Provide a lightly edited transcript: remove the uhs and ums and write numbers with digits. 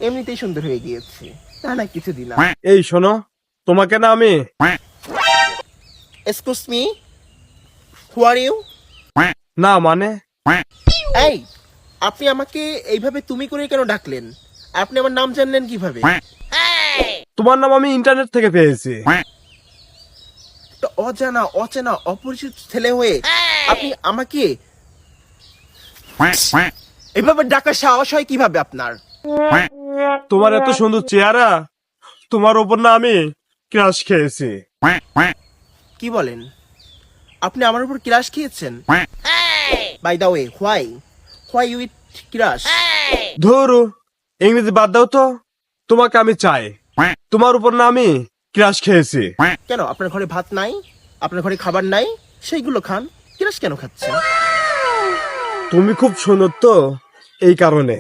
এমনিতেই সুন্দর হয়ে গিয়েছে, তা না কিছু দিলাম। এই শোনো, তোমাকে না আমি excuse me, who are you? না মানে এই, আপনি আমাকে এইভাবে তুমি করে কেন ডাকলেন? আপনি আমার নাম জানলেন কিভাবে? তোমার নাম আমি ইন্টারনেট থেকে পেয়েছি। একটা অজানা অচেনা অপরিচিত ছেলে হয়ে আপনি আমাকে এইভাবে ডাকার সাহস হয় কিভাবে আপনার? তোমার এত সুন্দর চেহারা, তোমার উপর না আমি ক্রাশ খেয়েছি। কি বলেন? আপনি আমার উপর ক্রাশ খেয়েছেন? By the way, why you eat crush? ধরু, ইংরেজি বাদ দাও তো, তোমাকে আমি চাই। তোমার উপর না আমি ক্রাশ খেয়েছি। কেন আপনার ঘরে ভাত নাই? আপনার ঘরে খাবার নাই? সেইগুলো খান, ক্রাশ কেন খাচ্ছেন? তুমি খুব সুন্দর তো, এই কারণে।